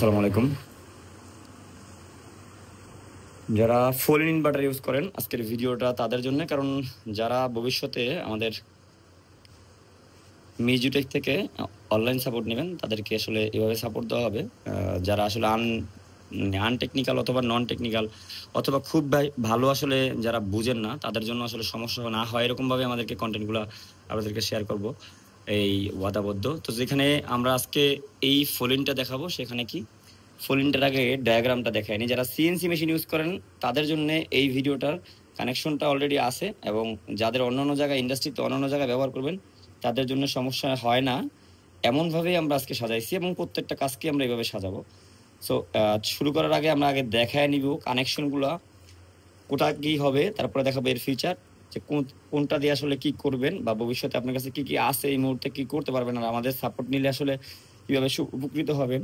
আসসালামু আলাইকুম। যারা ফুল ইনভার্টার ইউজ করেন আজকের ভিডিওটা তাদের জন্য, কারণ যারা ভবিষ্যতে আমাদের মিউজিটেক থেকে অনলাইন সাপোর্ট নেবেন তাদেরকে আসলে এভাবে সাপোর্ট দেওয়া হবে। যারা আসলে আনটেকনিক্যাল অথবা নন টেকনিক্যাল অথবা খুব ভালো আসলে যারা বুঝেন না তাদের জন্য আসলে সমস্যা না হয় এরকমভাবে আমাদেরকে কন্টেন্টগুলো আপনাদেরকে শেয়ার করব এই ওয়াদাবদ্ধ। তো যেখানে আমরা আজকে এই ফোলিনটা দেখাবো সেখানে কি ফোলিনটার আগে ডায়াগ্রামটা দেখায়নি। যারা সিএনসি মেশিন ইউজ করেন তাদের জন্য এই ভিডিওটার কানেকশনটা অলরেডি আছে, এবং যাদের অন্যান্য জায়গায় ইন্ডাস্ট্রিতে অন্যান্য জায়গায় ব্যবহার করবেন তাদের জন্য সমস্যা হয় না, এমনভাবেই আমরা আজকে সাজাইছি এবং প্রত্যেকটা কাজকে আমরা এইভাবে সাজাবো। সো শুরু করার আগে আমরা আগে দেখায় নিব কানেকশনগুলো কোটা কী হবে, তারপরে দেখাবো এর ফিচার, যে কোনটা দিয়ে আসলে কি করবেন বা ভবিষ্যতে আপনার কাছে কি কি আছে, এই মুহূর্তে কি করতে পারবেন আর আমাদের সাপোর্ট নিলে আসলে কীভাবে উপকৃত হবেন।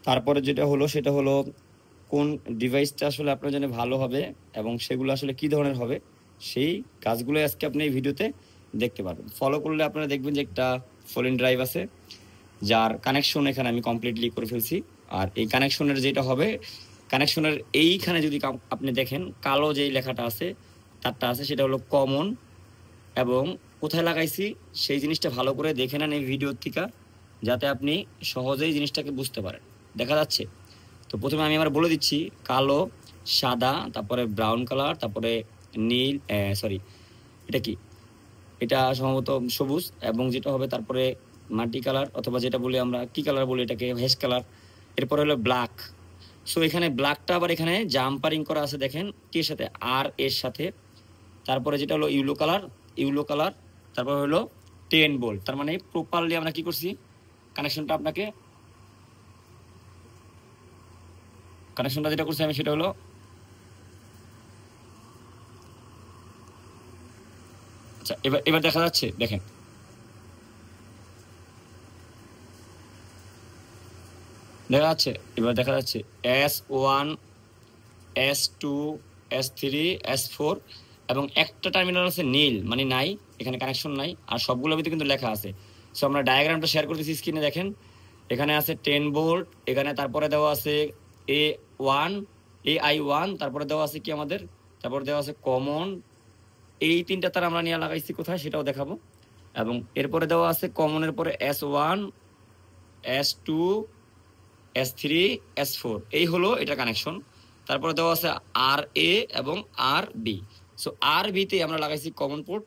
তারপরে যেটা হলো সেটা হলো কোন ডিভাইসটা আসলে আপনার জন্য ভালো হবে এবং সেগুলো আসলে কি ধরনের হবে, সেই কাজগুলো আজকে আপনি এই ভিডিওতে দেখতে পারবেন। ফলো করলে আপনারা দেখবেন যে একটা ফোলিন ড্রাইভ আছে যার কানেকশন এখানে আমি কমপ্লিটলি করে ফেলছি। আর এই কানেকশনের যেটা হবে, কানেকশনের এইখানে যদি আপনি দেখেন কালো যেই লেখাটা আছে তারটা আছে সেটা হলো কমন, এবং কোথায় লাগাইছি সেই জিনিসটা ভালো করে দেখে নেন এই ভিডিওর থেকে, যাতে আপনি সহজেই জিনিসটাকে বুঝতে পারেন। দেখা যাচ্ছে? তো প্রথমে আমি আবার বলে দিচ্ছি, কালো, সাদা, তারপরে ব্রাউন কালার, তারপরে নীল, সরি এটা কি, এটা সম্ভবত সবুজ, এবং যেটা হবে তারপরে মাটি কালার অথবা যেটা বলি আমরা কি কালার বলি এটাকে, ভেস কালার। এরপরে হলো ব্ল্যাক। সো এখানে ব্ল্যাকটা আবার এখানে জাম্পারিং করা আছে দেখেন কির সাথে, আর এর সাথে। তারপরে যেটা হলো ইউলো কালার, তারপর হলো 10 ভোল্ট। তার মানে প্রপারলি আমরা কি করছি, কানেকশনটা যেটা করছি আমি সেটা হলো আচ্ছা, এবার দেখা যাচ্ছে, দেখেন দেখা যাচ্ছে, এবার দেখা যাচ্ছে S1, S2, S3, S4, এবং একটা টার্মিনাল আছে নীল, মানে নাই, এখানে কানেকশন নাই, আর সবগুলোর ভিতরে কিন্তু লেখা আছে। সো আমরা ডায়াগ্রামটা শেয়ার করতেছি স্ক্রিনে, দেখেন এখানে আছে 10 ভোল্ট, এখানে তারপরে দেওয়া আছে AI1, তারপরে দেওয়া আছে কি আমাদের, তারপরে দেওয়া আছে কমন। এই তিনটা তার আমরা নিয়ে লাগাইছি কোথায় সেটাও দেখাবো। এবং এরপরে দেওয়া আছে কমনের পরে S1, S2, S3, S4, এই হলো এটা কানেকশন। তারপরে দেওয়া আছে RA এবং RB। সো RB-তে আমরা লাগাইছি কমন পোর্ট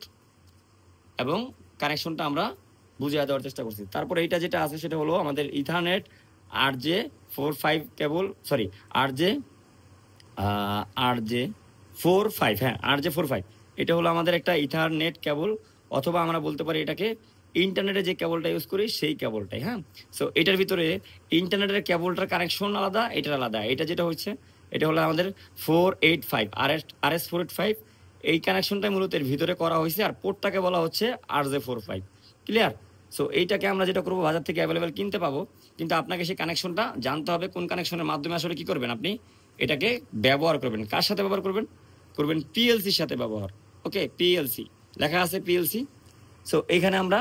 এবং কানেকশনটা আমরা বুঝিয়ে দেওয়ার চেষ্টা করছি। তারপরে এইটা যেটা আছে সেটা হলো আমাদের ইথারনেট RJ45 কেবল, সরি RJ45, হ্যাঁ RJ45, এটা হলো আমাদের একটা ইথারনেট কেবল, অথবা আমরা বলতে পারি এটাকে ইন্টারনেটে যে কেবলটা ইউজ করি সেই কেবলটাই। হ্যাঁ, সো এটার ভিতরে ইন্টারনেটের কেবলটার কানেকশন আলাদা, এটার আলাদা। এটা যেটা হচ্ছে এটা হলো আমাদের 485 RS485, এই কানেকশনটাই মূলত এর ভিতরে করা হয়েছে, আর পোর্টটাকে বলা হচ্ছে RJ45। ক্লিয়ার? সো এইটাকে আমরা যেটা করবো, বাজার থেকে অ্যাভেলেবেল কিনতে পাবো, কিন্তু আপনাকে সেই কানেকশনটা জানতে হবে কোন কানেকশনের মাধ্যমে আসলে কি করবেন, আপনি এটাকে ব্যবহার করবেন। কার সাথে ব্যবহার করবেন পিএলসির সাথে ব্যবহার। ওকে, পিএলসি লেখা আছে, পিএলসি। সো এইখানে আমরা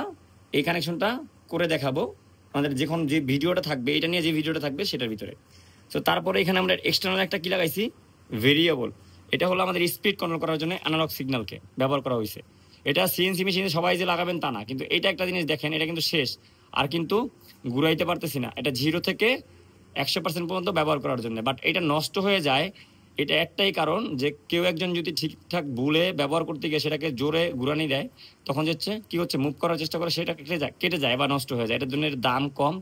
এই কানেকশনটা করে দেখাবো আমাদের যখন যে ভিডিওটা থাকবে, এটা নিয়ে যে ভিডিওটা থাকবে সেটার ভিতরে। সো তারপরে এখানে আমরা এক্সটার্নাল একটা কি লাগাইছি, ভেরিয়েবল। এটা হলো আমাদের স্পিড কন্ট্রোল করার জন্য অ্যানালগ সিগন্যালকে ব্যবহার করা হয়েছে। এটা সিএনসি মেশিনে সবাই যে লাগাবেন তা না, কিন্তু এটা একটা জিনিস দেখেন, এটা কিন্তু শেষ, আর কিন্তু ঘুরাইতে পারতেছি না। এটা 0 থেকে 100% পর্যন্ত ব্যবহার করার জন্য, বাট এটা নষ্ট হয়ে যায়। এটা একটাই কারণ, যে কেউ একজন যদি ঠিকঠাক ভুলে ব্যবহার করতে গিয়ে সেটাকে জোরে ঘুরানি দেয়, তখন হচ্ছে কি হচ্ছে, মুভ করার চেষ্টা করে সেটা কেটে যায় বা নষ্ট হয়ে যায়। এটার জন্য এর দাম কম।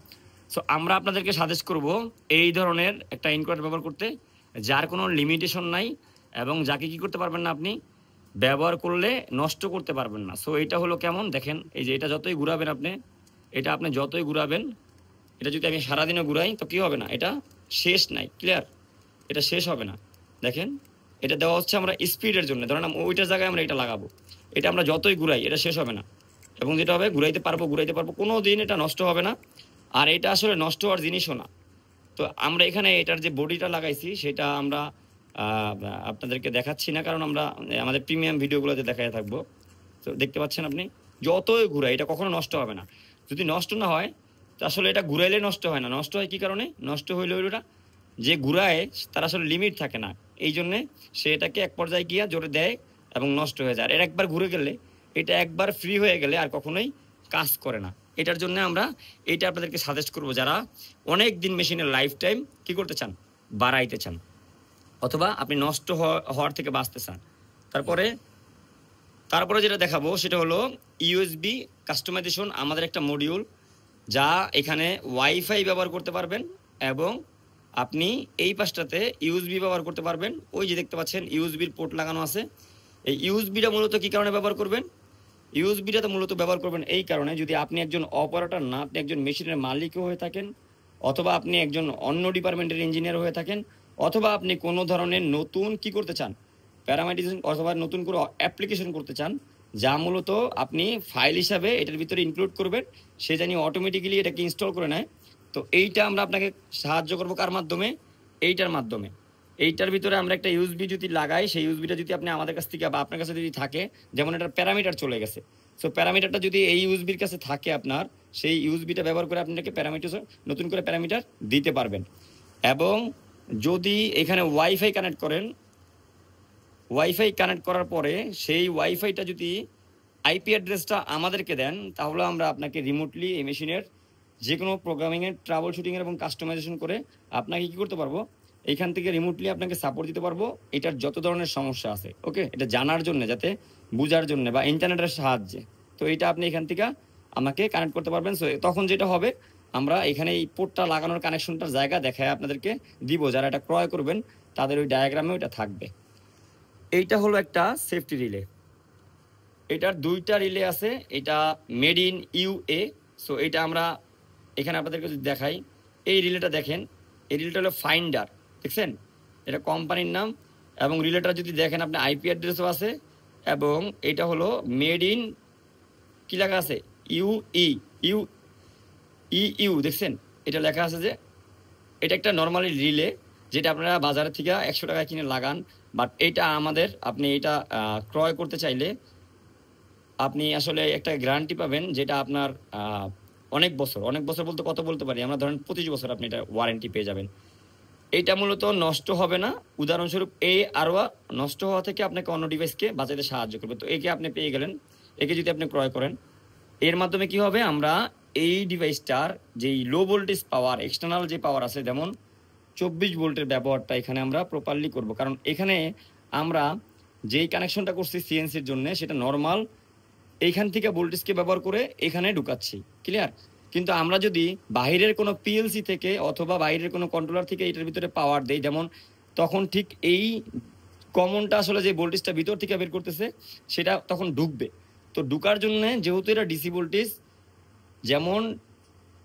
সো আমরা আপনাদেরকে সাজেস্ট করব এই ধরনের একটা ইনভার্টার ব্যবহার করতে, যার কোনো লিমিটেশন নাই এবং যাকে কি করতে পারবেন না, আপনি ব্যবহার করলে নষ্ট করতে পারবেন না। সো এটা হলো কেমন দেখেন, এই যে এটা যতই ঘুরাবেন আপনি যতই ঘুরাবেন, এটা যদি আমি সারাদিনও ঘুরাই তো কি হবে না, এটা শেষ নাই। ক্লিয়ার? এটা শেষ হবে না। দেখেন, এটা দেওয়া হচ্ছে আমরা স্পিডের জন্য, ধরেন ওইটার জায়গায় আমরা এটা লাগাবো, এটা আমরা যতই ঘুরাই এটা শেষ হবে না, এবং যেটা হবে ঘুরাইতে পারবো, কোনো দিন এটা নষ্ট হবে না। আর এটা আসলে নষ্ট হওয়ার জিনিসও না। তো আমরা এখানে এটার যে বডিটা লাগাইছি সেটা আমরা আপনাদেরকে দেখাচ্ছি না, কারণ আমরা আমাদের প্রিমিয়াম ভিডিওগুলোতে দেখাতে থাকবো। তো দেখতে পাচ্ছেন আপনি, যতই ঘুরাই এটা কখনো নষ্ট হবে না। যদি নষ্ট না হয় তো আসলে এটা ঘুরাইলে নষ্ট হয় না। নষ্ট হয় কি কারণে? নষ্ট হইলে ওটা যে ঘুরায় তার আসলে লিমিট থাকে না, এই জন্যে সে এটাকে এক পর্যায়ে গিয়ে জোরে দেয় এবং নষ্ট হয়ে যায়। আর এর একবার ঘুরে গেলে, এটা একবার ফ্রি হয়ে গেলে আর কখনোই কাজ করে না। এটার জন্য আমরা এটা আপনাদেরকে সাজেস্ট করব, যারা অনেক দিন মেশিনের লাইফ টাইম কী করতে চান, বাড়াইতে চান, অথবা আপনি নষ্ট হওয়ার থেকে বাঁচতে চান। তারপরে যেটা দেখাবো সেটা হলো ইউএসবি কাস্টমাইজেশন, আমাদের একটা মডিউল, যা এখানে ওয়াইফাই ব্যবহার করতে পারবেন এবং আপনি এই পাশটাতে ইউএসবি ব্যবহার করতে পারবেন। ওই যে দেখতে পাচ্ছেন ইউএসবির পোর্ট লাগানো আছে। এই ইউএসবিটা মূলত কী কারণে ব্যবহার করবেন? ইউএসবিটা তো মূলত ব্যবহার করবেন এই কারণে, যদি আপনি একজন অপারেটর না, আপনি একজন মেশিনের মালিকও হয়ে থাকেন, অথবা আপনি একজন অন্য ডিপার্টমেন্টের ইঞ্জিনিয়ার হয়ে থাকেন, অথবা আপনি কোনো ধরনের নতুন কি করতে চান, প্যারামেডিসিন অথবা নতুন করে অ্যাপ্লিকেশন করতে চান, যা মূলত আপনি ফাইল হিসাবে এটার ভিতরে ইনক্লুড করবেন, সে জানি অটোমেটিক্যালি এটাকে ইনস্টল করে নেয়। তো এইটা আমরা আপনাকে সাহায্য করবো কার মাধ্যমে? এইটার মাধ্যমে। এইটার ভিতরে আমরা একটা ইউএসবি যদি লাগাই, সেই ইউএসবিটা যদি আপনি আমাদের কাছ থেকে বা আপনার কাছে যদি থাকে, যেমন এটার প্যারামিটার চলে গেছে, সো প্যারামিটারটা যদি এই ইউএসবির কাছে থাকে আপনার, সেই ইউএসবিটা ব্যবহার করে আপনাকে প্যারামিটার, নতুন করে প্যারামিটার দিতে পারবেন। এবং যদি এখানে ওয়াইফাই কানেক্ট করেন, ওয়াইফাই কানেক্ট করার পরে সেই ওয়াইফাইটা যদি আইপি অ্যাড্রেসটা আমাদেরকে দেন, তাহলে আমরা আপনাকে রিমোটলি এই মেশিনের যে কোনো প্রোগ্রামিংয়ের, ট্রাবল শুটিংয়ের এবং কাস্টমাইজেশন করে আপনাকে কী করতে পারবো, এইখান থেকে রিমোটলি আপনাকে সাপোর্ট দিতে পারবো এটার যত ধরনের সমস্যা আছে। ওকে, এটা জানার জন্য, যাতে বোঝার জন্য বা ইন্টারনেটের সাহায্যে। তো এটা আপনি এখান থেকে আমাকে কানেক্ট করতে পারবেন। সো তখন যেটা হবে, আমরা এখানে এই পোর্টটা লাগানোর কানেকশনটার জায়গা দেখায় আপনাদেরকে দিব, যারা এটা ক্রয় করবেন তাদের ওই ডায়াগ্রামে ওইটা থাকবে। এইটা হলো একটা সেফটি রিলে, এটার দুইটা রিলে আছে, এটা মেড ইন ইউএ। সো এটা আমরা এখানে আপনাদেরকে যদি দেখাই, এই রিলেটা দেখেন, এই রিলেটা হলো ফাইন্ডার, দেখছেন, এটা কোম্পানির নাম। এবং রিলেটা যদি দেখেন আপনি আইপি অ্যাড্রেসও আছে, এবং এটা হলো মেড ইন কী লেখা আছে, ইউই, ইউ দেখছেন, এটা লেখা আছে যে এটা একটা নর্মালি রিলে, যেটা আপনারা বাজারের থেকে 100 টাকায় কিনে লাগান। বাট এটা আমাদের, আপনি এটা ক্রয় করতে চাইলে আপনি আসলে একটা গ্যারান্টি পাবেন, যেটা আপনার অনেক বছর বলতে কত বলতে পারি আমরা, ধরেন 25 বছর আপনি এটা ওয়ারেন্টি পেয়ে যাবেন। এইটা মূলত নষ্ট হবে না। উদাহরণস্বরূপ আরওয়া নষ্ট হওয়া থেকে আপনাকে অন্য ডিভাইসকে বাঁচাতে সাহায্য করবে। তো একে আপনি পেয়ে গেলেন, একে যদি আপনি ক্রয় করেন, এর মাধ্যমে কি হবে, আমরা এই ডিভাইসটার যেই লো ভোল্টেজ পাওয়ার, এক্সটার্নাল যে পাওয়ার আছে, যেমন 24 ভোল্টের ব্যবহারটা এখানে আমরা প্রপারলি করব। কারণ এখানে আমরা যেই কানেকশনটা করছি সিএনসির জন্য, সেটা নর্মাল এইখান থেকে ভোল্টেজকে ব্যবহার করে এখানে ঢুকাচ্ছি, ক্লিয়ার। কিন্তু আমরা যদি বাইরের কোনো পিএলসি থেকে অথবা বাইরের কোনো কন্ট্রোলার থেকে এটার ভিতরে পাওয়ার দেই, যেমন তখন ঠিক এই কমনটা আসলে যে ভোল্টেজটা ভিতর থেকে বের করতেছে, সেটা তখন ঢুকবে। তো ঢুকার জন্য যেহেতু এটা ডিসি ভোল্টেজ, যেমন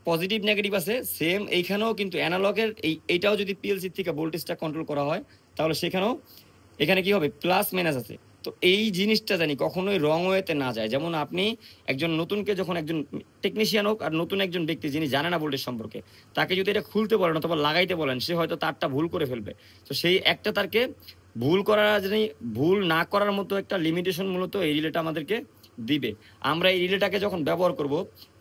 পজিটিভ নেগেটিভ আছে, সেম এইখানেও কিন্তু অ্যানালগের এইটাও যদি পিএলসি থেকে ভোল্টেজটা কন্ট্রোল করা হয়, তাহলে সেখানেও এখানে কি হবে, প্লাস মাইনাস আছে। তো এই জিনিসটা জানি কখনোই রং ওয়েতে না যায়। যেমন আপনি একজন নতুনকে, যখন একজন টেকনিশিয়ান হোক আর নতুন একজন ব্যক্তি যিনি জানে না ভোল্টেজ সম্পর্কে, তাকে যদি এটা খুলতে বলেন অথবা লাগাইতে বলেন, সে হয়তো তারটা ভুল করে ফেলবে। তো সেই একটা তারকে ভুল না করার মতো একটা লিমিটেশন মূলত এই রিলেটা আমাদেরকে দিবে। আমরা এই রিলেটাকে যখন ব্যবহার করব,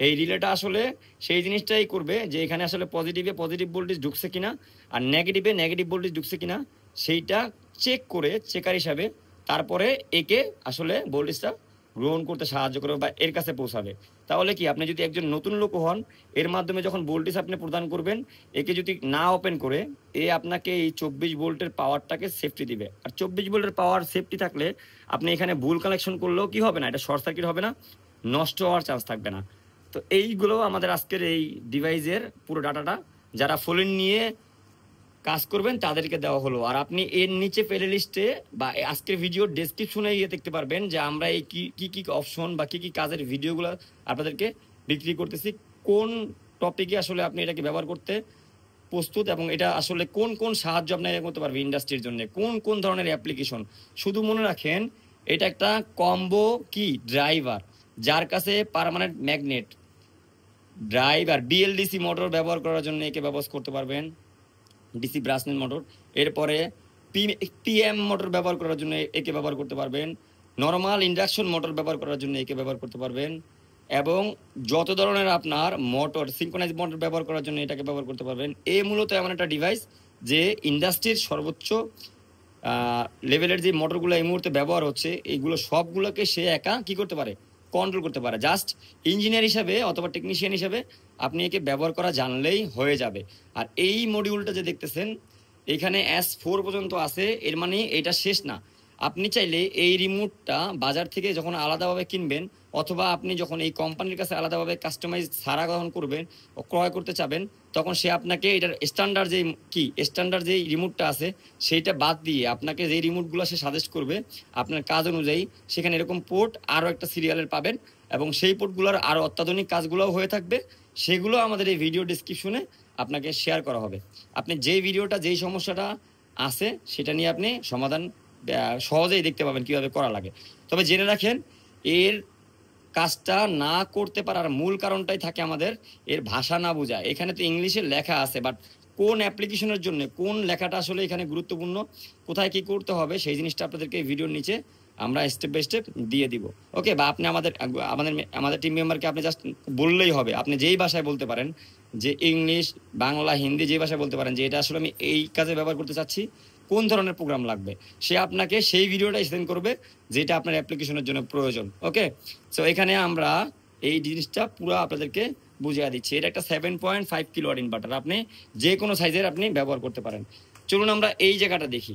এই রিলেটা আসলে সেই জিনিসটাই করবে যে এখানে আসলে পজিটিভে পজিটিভ ভোল্টেজ ঢুকছে কিনা আর নেগেটিভে নেগেটিভ ভোল্টেজ ঢুকছে কিনা, সেইটা চেক করে চেকার হিসাবে তারপরে একে আসলে ভোল্টেজটা গ্রহণ করতে সাহায্য করবে বা এর কাছে পৌঁছাবে। তাহলে কি, আপনি যদি একজন নতুন লোক হন, এর মাধ্যমে যখন ভোল্টেজ আপনি প্রদান করবেন, একে যদি না ওপেন করে, আপনাকে এই 24 ভোল্টের পাওয়ারটাকে সেফটি দিবে। আর 24 ভোল্টের পাওয়ার সেফটি থাকলে আপনি এখানে ভুল কালেকশন করলেও কি হবে না, এটা শর্ট সার্কিট হবে না, নষ্ট হওয়ার চান্স থাকবে না। তো এইগুলো আমাদের আজকের এই ডিভাইসের পুরো ডাটাটা, যারা ফোন নিয়ে কাজ করবেন তাদেরকে দেওয়া হলো। আর আপনি এর নিচে প্লে লিস্টে বা আজকের ভিডিওর ডেসক্রিপশনে গিয়ে দেখতে পারবেন যে আমরা এই কি অপশন বা কি কাজের ভিডিওগুলো আপনাদেরকে বিক্রি করতেছি, কোন টপিকে আসলে আপনি এটাকে ব্যবহার করতে প্রস্তুত, এবং এটা আসলে কোন সাহায্য আপনাকে করতে পারবে ইন্ডাস্ট্রির জন্য, কোন ধরনের অ্যাপ্লিকেশন। শুধু মনে রাখেন, এটা একটা কম্বো কি ড্রাইভার, যার কাছে permanent magnet driver BLDC motor ব্যবহার করার জন্য একে ব্যবহার করতে পারবেন, ডিসি ব্রাসনেট মোটর। এরপরে পিএম মোটর ব্যবহার করার জন্য একে ব্যবহার করতে পারবেন, নর্মাল ইন্ডাকশন মোটর ব্যবহার করার জন্য একে ব্যবহার করতে পারবেন, এবং যত ধরনের আপনার মোটর সিনক্রোনাইজ মোটর ব্যবহার করার জন্য এটাকে ব্যবহার করতে পারবেন। এ মূলত এমন একটা ডিভাইস যে ইন্ডাস্ট্রির সর্বোচ্চ লেভেলের যে মোটরগুলো এই মুহূর্তে ব্যবহার হচ্ছে এইগুলো সবগুলোকে সে একা কি করতে পারে, কন্ট্রোল করতে পারে। জাস্ট ইঞ্জিনিয়ার হিসাবে অথবা টেকনিশিয়ান হিসাবে আপনি একে ব্যবহার করা জানলেই হয়ে যাবে। আর এই মডিউলটা যে দেখতেছেন এখানে S4 পর্যন্ত আছে, এর মানে এটা শেষ না। আপনি চাইলে এই রিমোটটা বাজার থেকে যখন আলাদাভাবে কিনবেন অথবা আপনি যখন এই কোম্পানির কাছে আলাদাভাবে কাস্টমাইজ ছাড়া গ্রহণ করবেন ও ক্রয় করতে চাবেন, তখন সে আপনাকে এটার স্ট্যান্ডার্ড যেই রিমোটটা আছে সেইটা বাদ দিয়ে আপনাকে যেই রিমোটগুলো সে সাজেস্ট করবে আপনার কাজ অনুযায়ী, সেখানে এরকম পোর্ট আরও একটা সিরিয়ালের পাবেন এবং সেই পোর্টগুলোর আরও অত্যাধুনিক কাজগুলোও হয়ে থাকবে। সেগুলো আমাদের এই ভিডিও ডিসক্রিপশনে আপনাকে শেয়ার করা হবে। আপনি যেই ভিডিওটা যেই সমস্যাটা আছে সেটা নিয়ে আপনি সমাধান সহজেই দেখতে পাবেন কীভাবে করা লাগে। তবে জেনে রাখেন এর কাজটা না করতে পারার মূল কারণটাই থাকে আমাদের এর ভাষা না বোঝা। এখানে তো ইংলিশে লেখা আছে, বাট কোন অ্যাপ্লিকেশনের জন্য কোন লেখাটা আসলে এখানে গুরুত্বপূর্ণ, কোথায় কি করতে হবে সেই জিনিসটা আপনাদেরকে এই ভিডিওর নিচে আমরা স্টেপ বাই স্টেপ দিয়ে দিব। ওকে, বা আপনি আমাদের টিম মেম্বারকে আপনি জাস্ট বললেই হবে। আপনি যেই ভাষায় বলতে পারেন, যে ইংলিশ, বাংলা, হিন্দি, যে ভাষায় বলতে পারেন যে এটা আসলে আমি এই কাজে ব্যবহার করতে চাচ্ছি, কোন ধরনের প্রোগ্রাম লাগবে, সে আপনাকে সেই ভিডিওটা সেন্ড করবে যেটা আপনার অ্যাপ্লিকেশনের জন্য প্রয়োজন। ওকে, সো এখানে আমরা এই জিনিসটা পুরো আপনাদেরকে বুঝিয়ে দিচ্ছি। এটা একটা 7.5 কিলোওয়াট ইনভার্টার, আপনি যে কোনো সাইজের আপনি ব্যবহার করতে পারেন। চলুন আমরা এই জায়গাটা দেখি।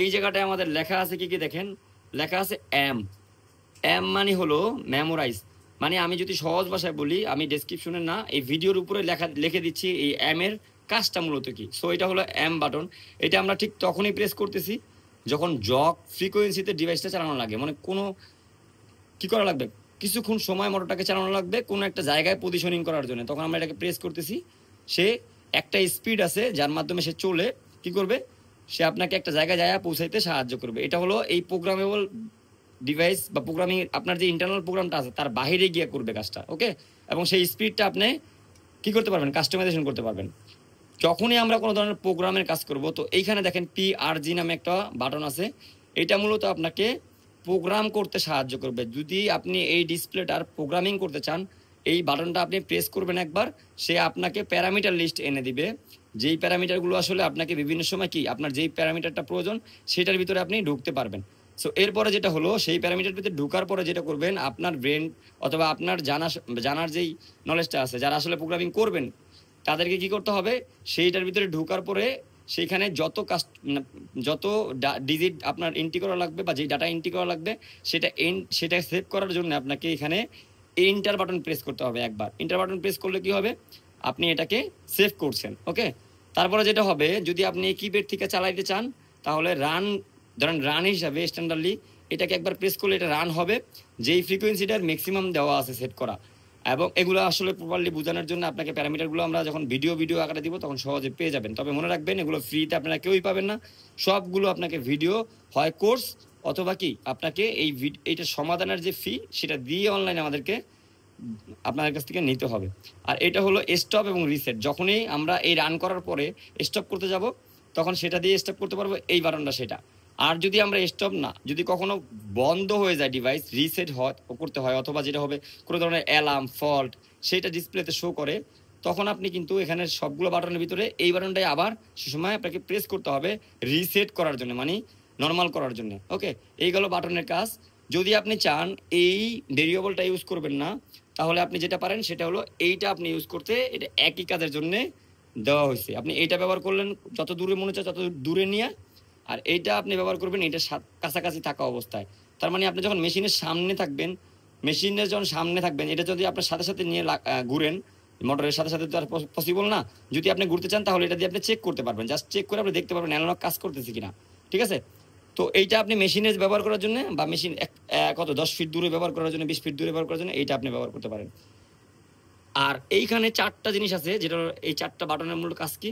এই জায়গাটায় আমাদের লেখা আছে কি দেখেন, লেখা আছে এম মানে হলো মেমোরাইজ। মানে আমি যদি সহজ ভাষায় বলি, আমি ডেসক্রিপশনে না এই ভিডিওর উপরে লিখে দিচ্ছি এই এর কাজটা মূলত কি। সো এটা হলো এম বাটন। এটা আমরা ঠিক তখনই প্রেস করতেছি যখন জক ফ্রিকোয়েন্সিতে ডিভাইসটা চালানো লাগে, মানে কোনো কি করা লাগবে, কিছুক্ষণ সময় মোটরটাকে চালানো লাগবে কোনো একটা জায়গায় পজিশনিং করার জন্য, তখন আমরা এটাকে প্রেস করতেছি। সে একটা স্পিড আছে যার মাধ্যমে সে চলে কি করবে, সে আপনাকে একটা জায়গায় পৌঁছাইতে সাহায্য করবে। এটা হলো এই প্রোগ্রামেবল ডিভাইস বা প্রোগ্রামিং, আপনার যে ইন্টারনাল প্রোগ্রামটা আছে তার বাইরে গিয়ে করবে কাজটা। ওকে, এবং সেই স্পিডটা আপনি কি করতে পারবেন, কাস্টমাইজেশন করতে পারবেন। যখনই আমরা কোনো ধরনের প্রোগ্রামের কাজ করব, তো এইখানে দেখেন PRG নামে একটা বাটন আছে। এটা মূলত আপনাকে প্রোগ্রাম করতে সাহায্য করবে। যদি আপনি এই ডিসপ্লেটার প্রোগ্রামিং করতে চান, এই বাটনটা আপনি প্রেস করবেন একবার, সে আপনাকে প্যারামিটার লিস্ট এনে দিবে, যেই প্যারামিটারগুলো আসলে আপনাকে বিভিন্ন সময় কি আপনার যেই প্যারামিটারটা প্রয়োজন সেটার ভিতরে আপনি ঢুকতে পারবেন। সো এরপরে যেটা হলো, সেই প্যারামিটার ভিতরে ঢুকার পরে যেটা করবেন, আপনার ব্রেন অথবা আপনার জানার যেই নলেজটা আছে, যারা আসলে প্রোগ্রামিং করবেন তাদেরকে কি করতে হবে, সেইটার ভিতরে ঢোকার পরে সেইখানে যত ডিজিট আপনার এন্ট্রি করা লাগবে বা যেই ডাটা এন্ট্রি করা লাগবে সেটা সেভ করার জন্য আপনাকে এখানে এন্টার বাটন প্রেস করতে হবে। একবার এন্টার বাটন প্রেস করলে কি হবে, আপনি এটাকে সেভ করছেন। ওকে, তারপরে যেটা হবে, যদি আপনি কিপ্যাড থেকে চালাইতে চান তাহলে ধরেন রান হিসাবে স্ট্যান্ডার্ডলি এটাকে একবার প্রেস করলে এটা রান হবে, যেই ফ্রিকোয়েন্সিটার ম্যাক্সিমাম দেওয়া আছে সেট করা। এবং এগুলো আসলে প্রপারলি বোঝানোর জন্য আপনাকে প্যারামিটারগুলো আমরা যখন ভিডিও আকারে দিব তখন সহজে পেয়ে যাবেন। তবে মনে রাখবেন এগুলো ফ্রিতে আপনারা কেউই পাবেন না, সবগুলো আপনাকে ভিডিও হয় কোর্স অথবা কি আপনাকে এইটার সমাধানের যে ফি সেটা দিয়ে অনলাইনে আমাদেরকে আপনাদের কাছ থেকে নিতে হবে। আর এটা হলো স্টপ এবং রিসেট। যখনই আমরা এই রান করার পরে স্টপ করতে যাব তখন সেটা দিয়ে স্টপ করতে পারবো, এই বাটনটা সেটা। আর যদি আমরা স্টপ না, যদি কখনো বন্ধ হয়ে যায় ডিভাইস, রিসেট করতে হয় অথবা যেটা হবে কোনো ধরনের অ্যালার্ম ফল্ট সেটা ডিসপ্লেতে শো করে, তখন আপনি কিন্তু এখানে সবগুলো বাটনের ভিতরে এই বাটনটাই আবার সে সময় আপনাকে প্রেস করতে হবে রিসেট করার জন্য, মানে নর্মাল করার জন্য। ওকে, এই গেল বাটনের কাজ। যদি আপনি চান এই ভেরিয়েবলটা ইউজ করবেন না, তাহলে আপনি যেটা পারেন সেটা হলো এইটা আপনি ইউজ করতে, এটা একই কাজের জন্য দেওয়া হয়েছে। আপনি এইটা ব্যবহার করলেন যত দূরে মনে হচ্ছে তত দূরে নিয়ে, আর এইটা আপনি ব্যবহার করবেন এটা কাছাকাছি থাকা অবস্থায়। তার মানে আপনি যখন মেশিনের সামনে থাকবেন, এটা যদি আপনার সাথে সাথে নিয়ে ঘুরেন, মোটরের সাথে সাথে তো আর পসিবল না। যদি আপনি ঘুরতে চান তাহলে এটা দিয়ে আপনি চেক করতে পারবেন, জাস্ট চেক করে আপনি দেখতে পারবেন অ্যানালগ কাজ করতেছে কিনা। ঠিক আছে, তো এইটা আপনি মেশিনে ব্যবহার করার জন্য বা মেশিন 10 ফিট দূরে ব্যবহার করার জন্য, 20 ফিট দূরে ব্যবহার করার জন্য এইটা আপনি ব্যবহার করতে পারেন। আর এইখানে 4টা জিনিস আছে, যেটা এই 4টা বাটনের মূল কাজ কি।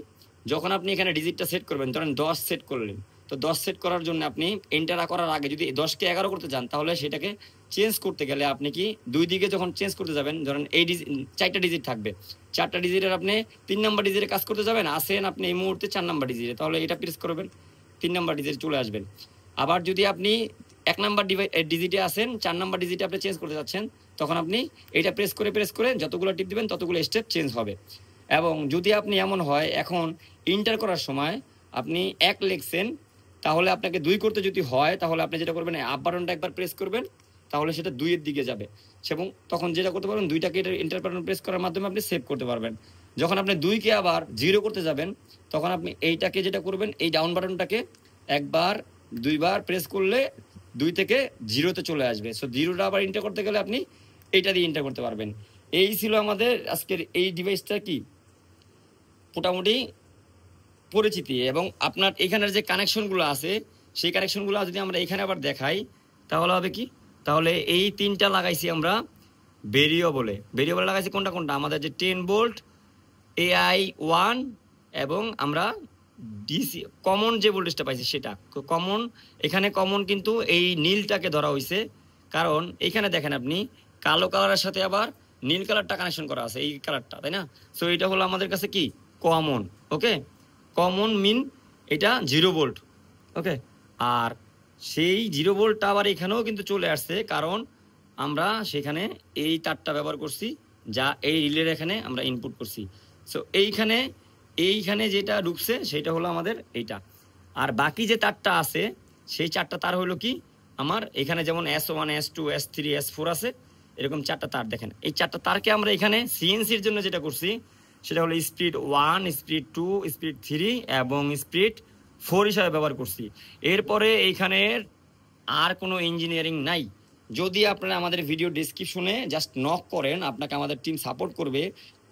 যখন আপনি এখানে ডিজিটটা সেট করবেন, ধরেন 10 সেট করলেন, তো 10 সেট করার জন্য আপনি এন্টার করার আগে যদি 10কে 11 করতে চান, তাহলে সেটাকে চেঞ্জ করতে গেলে আপনি কি দুই দিকে যখন চেঞ্জ করতে যাবেন, ধরেন এই 4টা ডিজিট থাকবে, 4টা ডিজিটের আপনি 3 নাম্বার ডিজিটে কাজ করতে যাবেন, আসেন আপনি এই মুহূর্তে 4 নাম্বার ডিজিটে, তাহলে এটা প্রেস করবেন, 3 নাম্বার ডিজিটে চলে আসবেন। আবার যদি আপনি 1 নাম্বার ডিজিটে আসেন, 4 নাম্বার ডিজিটে আপনি চেঞ্জ করতে যাচ্ছেন, তখন আপনি এটা প্রেস করে যতগুলো টিপ দিবেন ততগুলো স্টেপ চেঞ্জ হবে। এবং যদি আপনি এমন হয় এখন ইন্টার করার সময় আপনি 1 লিখছেন, তাহলে আপনাকে 2 করতে যদি হয় তাহলে আপনি যেটা করবেন আপ বাটনটা একবার প্রেস করবেন, তাহলে সেটা 2 এর দিকে যাবে এবং তখন যেটা করতে পারবেন 2টাকে এন্টার বাটন প্রেস করার মাধ্যমে আপনি সেভ করতে পারবেন। যখন আপনি 2কে আবার 0 করতে যাবেন তখন আপনি এইটাকে যেটা করবেন এই ডাউন বাটনটাকে একবার 2বার প্রেস করলে 2 থেকে 0-তে চলে আসবে। সো 0টা আবার এন্টার করতে গেলে আপনি এইটা দিয়ে এন্টার করতে পারবেন। এই ছিল আমাদের আজকের এই ডিভাইসটা কি মোটামুটি পরিচিতি। এবং আপনার এখানের যে কানেকশনগুলো আছে সেই কানেকশনগুলো যদি আমরা এখানে আবার দেখাই তাহলে হবে কি, তাহলে এই 3টা লাগাইছি আমরা ভেরিয়েবল লাগাইছি কোনটা আমাদের যে 10 ভোল্ট AI1 এবং আমরা ডিসি কমন যে ভোল্টেজটা পাইছি সেটা কমন। এখানে কমন কিন্তু এই নীলটাকে ধরা হয়েছে, কারণ এখানে দেখেন আপনি কালো কালারের সাথে আবার নীল কালারটা কানেকশন করা আছে, এই কালারটা, তাই না? সো এটা হলো আমাদের কাছে কি কমন। ওকে, কমন মিন এটা 0 ভোল্ট। ওকে, আর সেই 0 ভোল্টটা আবার এখানেও কিন্তু চলে আসছে, কারণ আমরা সেখানে এই তারটা ব্যবহার করছি যা এই রিলের এখানে আমরা ইনপুট করছি। সো এইখানে যেটা ঢুকছে সেটা হলো আমাদের এইটা। আর বাকি যে তারটা আছে সেই 4টা তার হলো কি আমার এখানে যেমন S1 S2 S3 S4 আছে, এরকম 4টা তার দেখেন। এই 4টা তারকে আমরা এখানে সিএনসির জন্য যেটা করছি সেটা হলো স্পিড 1, স্পিড 2, স্পিড 3 এবং স্পিড 4 হিসাবে ব্যবহার করছি। এরপরে এইখানের আর কোনো ইঞ্জিনিয়ারিং নাই। যদি আপনারা আমাদের ভিডিও ডেসক্রিপশনে জাস্ট নক করেন, আপনাকে আমাদের টিম সাপোর্ট করবে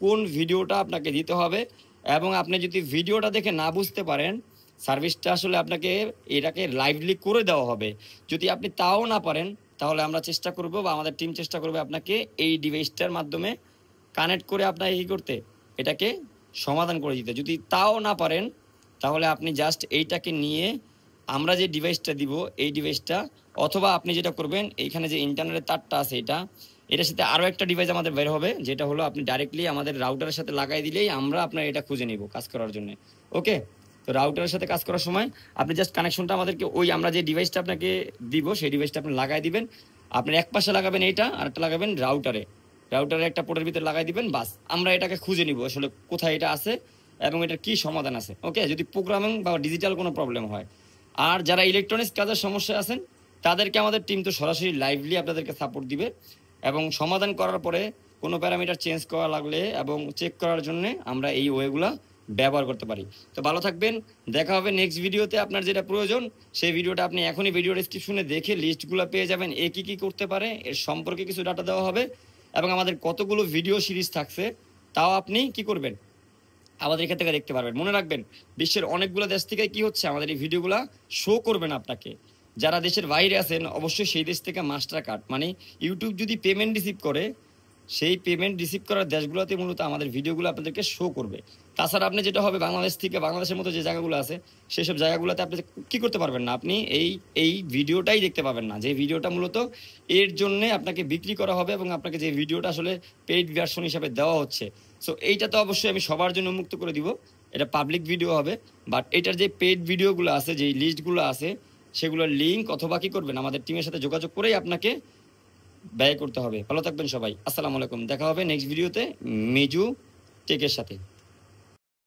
কোন ভিডিওটা আপনাকে দিতে হবে। এবং আপনি যদি ভিডিওটা দেখে না বুঝতে পারেন, সার্ভিসটা আসলে আপনাকে এটাকে লাইভলি করে দেওয়া হবে। যদি আপনি তাও না পারেন তাহলে আমরা চেষ্টা করব বা আমাদের টিম চেষ্টা করবে আপনাকে এই ডিভাইসটার মাধ্যমে কানেক্ট করে আপনাকে কী করতে, এটাকে সমাধান করে দিতে। যদি তাও না পারেন তাহলে আপনি জাস্ট এইটাকে নিয়ে আমরা যে ডিভাইসটা দিব এই ডিভাইসটা, অথবা আপনি যেটা করবেন এইখানে যে ইন্টারনেটের তারটা আছে এটার সাথে আরও একটা ডিভাইস আমাদের বের হবে, যেটা হলো আপনি ডাইরেক্টলি আমাদের রাউটারের সাথে লাগাই দিলেই আমরা আপনার এটা খুঁজে নিব কাজ করার জন্য। ওকে, তো রাউটারের সাথে কাজ করার সময় আপনি জাস্ট কানেকশনটা আমাদেরকে ওই আমরা যে ডিভাইসটা আপনাকে দিব সেই ডিভাইসটা আপনি লাগাই দিবেন। আপনি এক পাশে লাগাবেন এইটা, আর একটা লাগাবেন রাউটারে একটা পোর্টের ভিতরে লাগাই দিবেন, বাস আমরা এটাকে খুঁজে নিব আসলে কোথায় এটা আছে এবং এটার কি সমাধান আছে। ওকে, যদি প্রোগ্রামিং বা ডিজিটাল কোনো প্রবলেম হয়। আর যারা ইলেকট্রনিক্স কাজের সমস্যা আছেন তাদেরকে আমাদের টিম তো সরাসরি লাইভলি আপনাদেরকে সাপোর্ট দিবে এবং সমাধান করার পরে কোনো প্যারামিটার চেঞ্জ করা লাগলে এবং চেক করার জন্য আমরা এই ওয়েগুলা ব্যবহার করতে পারি। তো ভালো থাকবেন, দেখা হবে নেক্সট ভিডিওতে। আপনার যেটা প্রয়োজন সেই ভিডিওটা আপনি এখনই ভিডিও ডেসক্রিপশনে দেখে লিস্টগুলো পেয়ে যাবেন, এ কী কী করতে পারে এর সম্পর্কে কিছু ডাটা দেওয়া হবে এবং আমাদের কতগুলো ভিডিও সিরিজ থাকছে তাও আপনি কি করবেন আমাদের এখান থেকে দেখতে পারবেন। মনে রাখবেন বিশ্বের অনেকগুলো দেশ থেকে কি হচ্ছে আমাদের এই ভিডিওগুলো শো করবেন আপনাকে। যারা দেশের বাইরে আছেন অবশ্যই সেই দেশ থেকে মাস্টার কার্ড মানে ইউটিউব যদি পেমেন্ট রিসিভ করে সেই পেমেন্ট রিসিভ করার দেশগুলোতে মূলত আমাদের ভিডিওগুলো আপনাদেরকে শো করবে। তাছাড়া আপনি যেটা হবে বাংলাদেশ থেকে বাংলাদেশের মতো যে জায়গাগুলো আছে সেসব জায়গাগুলোতে আপনি কী করতে পারবেন না, আপনি এই ভিডিওটাই দেখতে পাবেন না, যে ভিডিওটা মূলত এর জন্য আপনাকে বিক্রি করা হবে এবং আপনাকে যে ভিডিওটা আসলে পেইড ভার্সন হিসাবে দেওয়া হচ্ছে। সো এইটা তো অবশ্যই আমি সবার জন্য উন্মুক্ত করে দিব, এটা পাবলিক ভিডিও হবে। বাট এটার যে পেইড ভিডিওগুলো আছে যেই লিস্টগুলো আছে সেগুলোর লিঙ্ক অথবা কী করবেন আমাদের টিমের সাথে যোগাযোগ করেই আপনাকে ব্যয় করতে হবে। ভালো থাকবেন সবাই, আসসালামু আলাইকুম। দেখা হবে নেক্সট ভিডিওতে মিজু টেকের সাথে।